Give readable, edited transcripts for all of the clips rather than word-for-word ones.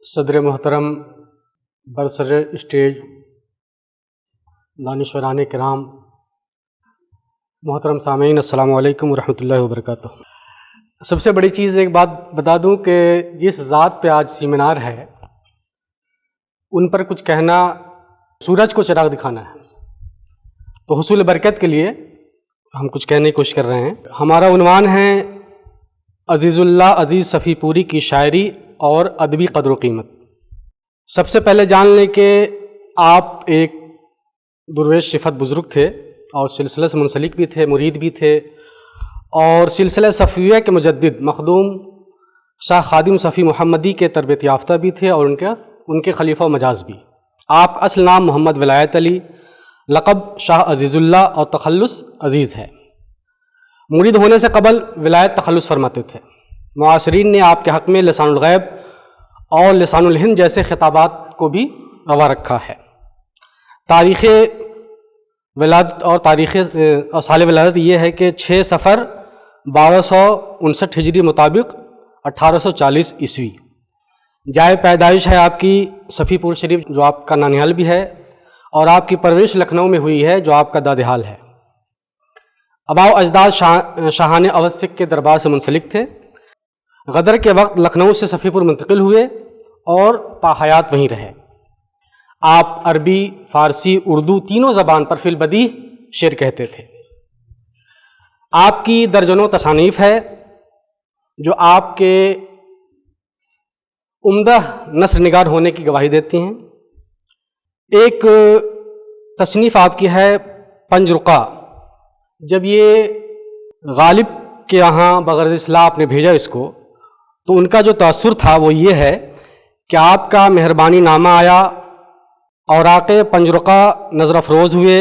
صدر محترم برسر اسٹیج دانشوران کرام، محترم سامعین، السلام علیکم ورحمۃ اللہ وبرکاتہ۔ سب سے بڑی چیز ایک بات بتا دوں کہ جس ذات پہ آج سیمینار ہے ان پر کچھ کہنا سورج کو چراغ دکھانا ہے، تو حصول برکت کے لیے ہم کچھ کہنے کی کوشش کر رہے ہیں۔ ہمارا عنوان ہے عزیز اللہ عزیز صفی پوری کی شاعری اور ادبی قدر و قیمت۔ سب سے پہلے جان لیں کہ آپ ایک درویش صفت بزرگ تھے اور سلسلہ سے منسلک بھی تھے، مرید بھی تھے، اور سلسلہ صفویہ کے مجدد مخدوم شاہ خادم صفی محمدی کے تربیت یافتہ بھی تھے اور ان کے خلیفہ و مجاز بھی۔ آپ کا اصل نام محمد ولایت علی، لقب شاہ عزیز اللہ اور تخلص عزیز ہے۔ مرید ہونے سے قبل ولایت تخلص فرماتے تھے۔ معاصرین نے آپ کے حق میں لسان الغیب اور لسان الہند جیسے خطابات کو بھی روا رکھا ہے۔ تاریخ ولادت اور سال ولادت یہ ہے کہ 6 صفر 1259 ہجری مطابق 1840 عیسوی۔ جائے پیدائش ہے آپ کی صفی پور شریف، جو آپ کا نانیال بھی ہے، اور آپ کی پرورش لکھنؤ میں ہوئی ہے، جو آپ کا دادحال ہے۔ آباء و اجداد شاہان اودھ سکھ کے دربار سے منسلک تھے۔ غدر کے وقت لکھنؤ سے صفی پور منتقل ہوئے اور تا حیات وہیں رہے۔ آپ عربی، فارسی، اردو تینوں زبان پر فی البدیہہ شعر کہتے تھے۔ آپ کی درجنوں تصانیف ہے جو آپ کے عمدہ نثر نگار ہونے کی گواہی دیتی ہیں۔ ایک تصنیف آپ کی ہے پنج رقع۔ جب یہ غالب کے یہاں بغرض اصلاح آپ نے بھیجا اس کو، تو ان کا جو تاثر تھا وہ یہ ہے کہ آپ کا مہربانی نامہ آیا، اوراق پنج رقع نظر افروز ہوئے،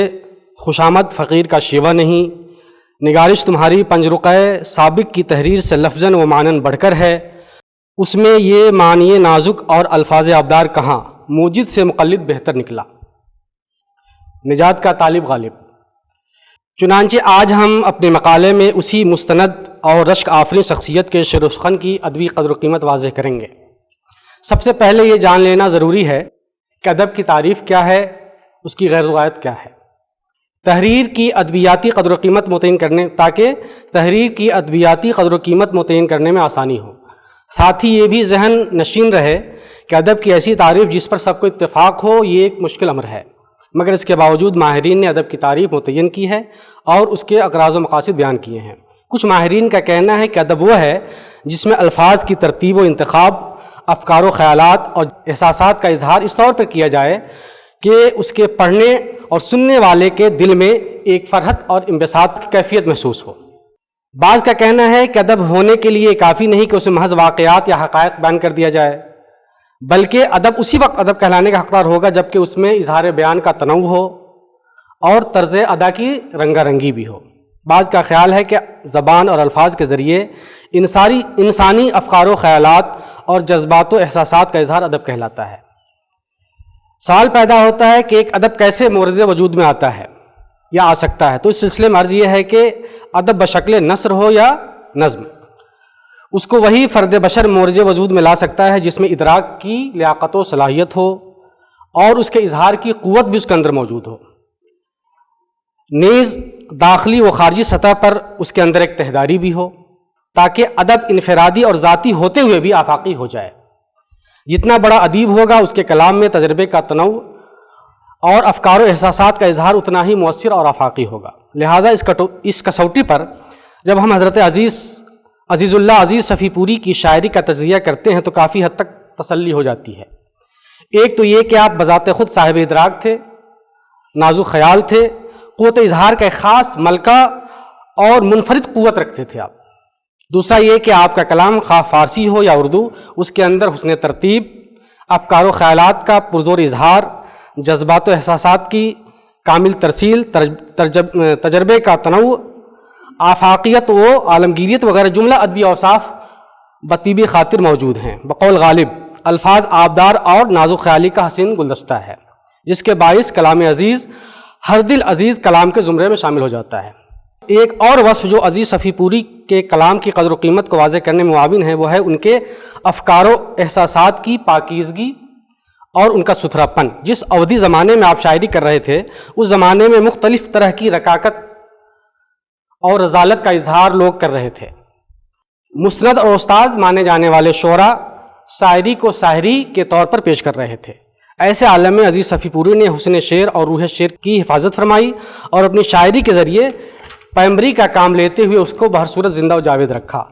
خوشامد فقیر کا شیوہ نہیں، نگارش تمہاری پنج رقع سابق کی تحریر سے لفظاً و معناً بڑھ کر ہے، اس میں یہ معنی نازک اور الفاظ آبدار کہاں، موجد سے مقلد بہتر نکلا۔ نجات کا طالب غالب۔ چنانچہ آج ہم اپنے مقالے میں اسی مستند اور رشک آفرین شخصیت کے شعر و سخن کی ادبی قدر و قیمت واضح کریں گے۔ سب سے پہلے یہ جان لینا ضروری ہے کہ ادب کی تعریف کیا ہے، اس کی غیر ضوابط کیا ہے، تحریر کی ادبیاتی قدر و قیمت متعین کرنے تاکہ تحریر کی ادبیاتی قدر و قیمت متعین کرنے میں آسانی ہو۔ ساتھ ہی یہ بھی ذہن نشین رہے کہ ادب کی ایسی تعریف جس پر سب کو اتفاق ہو یہ ایک مشکل امر ہے، مگر اس کے باوجود ماہرین نے ادب کی تعریف متعین کی ہے اور اس کے اغراض و مقاصد بیان کیے ہیں۔ کچھ ماہرین کا کہنا ہے کہ ادب وہ ہے جس میں الفاظ کی ترتیب و انتخاب، افکار و خیالات اور احساسات کا اظہار اس طور پر کیا جائے کہ اس کے پڑھنے اور سننے والے کے دل میں ایک فرحت اور انبساط کی کیفیت محسوس ہو۔ بعض کا کہنا ہے کہ ادب ہونے کے لیے کافی نہیں کہ اسے محض واقعات یا حقائق بیان کر دیا جائے، بلکہ ادب اسی وقت ادب کہلانے کا حقدار ہوگا جبکہ اس میں اظہار بیان کا تنوع ہو اور طرز ادا کی رنگا رنگی بھی ہو۔ بعض کا خیال ہے کہ زبان اور الفاظ کے ذریعے انسانی افکار و خیالات اور جذبات و احساسات کا اظہار ادب کہلاتا ہے۔ سوال پیدا ہوتا ہے کہ ایک ادب کیسے مورد وجود میں آتا ہے یا آ سکتا ہے، تو اس سلسلے میں عرض یہ ہے کہ ادب بشکل نثر ہو یا نظم، اس کو وہی فرد بشر مورد وجود میں لا سکتا ہے جس میں ادراک کی لیاقت و صلاحیت ہو اور اس کے اظہار کی قوت بھی اس کے اندر موجود ہو، نیز داخلی و خارجی سطح پر اس کے اندر ایک تہداری بھی ہو، تاکہ ادب انفرادی اور ذاتی ہوتے ہوئے بھی آفاقی ہو جائے۔ جتنا بڑا ادیب ہوگا اس کے کلام میں تجربے کا تنوع اور افکار و احساسات کا اظہار اتنا ہی مؤثر اور آفاقی ہوگا۔ لہٰذا اس کسوٹی پر جب ہم حضرت عزیز اللہ عزیز صفی پوری کی شاعری کا تجزیہ کرتے ہیں تو کافی حد تک تسلی ہو جاتی ہے۔ ایک تو یہ کہ آپ بذات خود صاحب ادراک تھے، نازک خیال تھے، قوت اظہار کا ایک خاص ملکہ اور منفرد قوت رکھتے تھے آپ۔ دوسرا یہ کہ آپ کا کلام خواہ فارسی ہو یا اردو، اس کے اندر حسن ترتیب، افکار و خیالات کا پرزور اظہار، جذبات و احساسات کی کامل ترسیل، تجربے کا تنوع، آفاقیت و عالمگیریت وغیرہ جملہ ادبی اوصاف بطیبی خاطر موجود ہیں۔ بقول غالب الفاظ آبدار اور نازک خیالی کا حسین گلدستہ ہے، جس کے باعث کلام عزیز ہر دل عزیز کلام کے زمرے میں شامل ہو جاتا ہے۔ ایک اور وصف جو عزیز صفی پوری کے کلام کی قدر و قیمت کو واضح کرنے میں معاون ہے وہ ہے ان کے افکار و احساسات کی پاکیزگی اور ان کا ستھرا پن۔ جس اودھی زمانے میں آپ شاعری کر رہے تھے اس زمانے میں مختلف طرح کی رکاکت اور رذالت کا اظہار لوگ کر رہے تھے۔ مستند اور استاد مانے جانے والے شعراء شاعری کو ساحری کے طور پر پیش کر رہے تھے۔ ایسے عالم میں عزیز صفی پوری نے حسن شعر اور روح شعر کی حفاظت فرمائی اور اپنی شاعری کے ذریعے پیمبری کا کام لیتے ہوئے اس کو بہرصورت زندہ و جاوید رکھا۔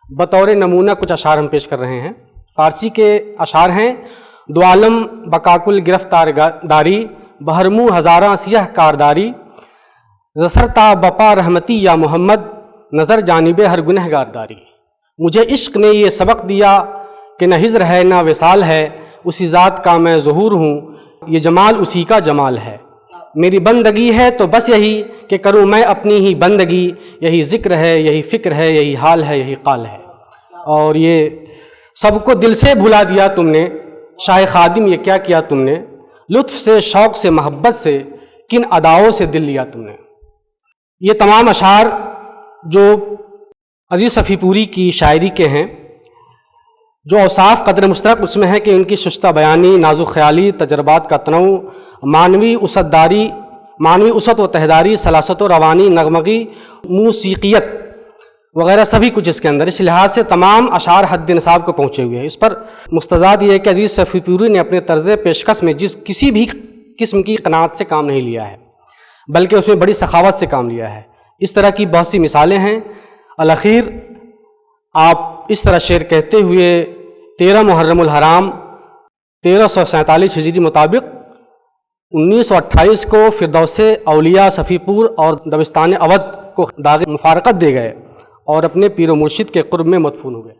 بطور نمونہ کچھ اشعار ہم پیش کر رہے ہیں۔ فارسی کے اشعار ہیں: دو عالم بکاکل گرفتار داری، بہرمو ہزاراں سیاہ کارداری، زسر تا بپا رحمتی یا محمد، نظر جانب ہر گنہگار داری۔ مجھے عشق نے یہ سبق دیا کہ نہ ہجر ہے نہ وصال ہے، اسی ذات کا میں ظہور ہوں، یہ جمال اسی کا جمال ہے۔ میری بندگی ہے تو بس یہی کہ کروں میں اپنی ہی بندگی، یہی ذکر ہے یہی فکر ہے یہی حال ہے یہی قال ہے۔ اور یہ سب کو دل سے بھلا دیا تم نے، شاہ خادم یہ کیا کیا تم نے، لطف سے شوق سے محبت سے کن اداؤں سے دل لیا تم نے۔ یہ تمام اشعار جو عزیز صفی پوری کی شاعری کے ہیں، جو اوصاف قدر مشترک اس میں ہے کہ ان کی شستہ بیانی، نازک خیالی، تجربات کا تنوع، معنوی اسد و تہداری، سلاست و روانی، نغمگی، موسیقیت وغیرہ سبھی کچھ اس کے اندر۔ اس لحاظ سے تمام اشعار حد نصاب کو پہنچے ہوئے ہیں۔ اس پر مستزاد یہ ہے کہ عزیز صفی پوری نے اپنے طرز پیشکش میں کسی بھی قسم کی قناعت سے کام نہیں لیا ہے، بلکہ اس میں بڑی سخاوت سے کام لیا ہے۔ اس طرح کی بہت سی مثالیں ہیں۔ الاخیر آپ اس طرح شعر کہتے ہوئے 13 محرم الحرام 1347 ہجری مطابق 1928 کو فردوس اولیاء صفی پور اور دبستان اودھ کو داغ مفارقت دے گئے اور اپنے پیر و مرشد کے قرب میں مدفون ہوئے۔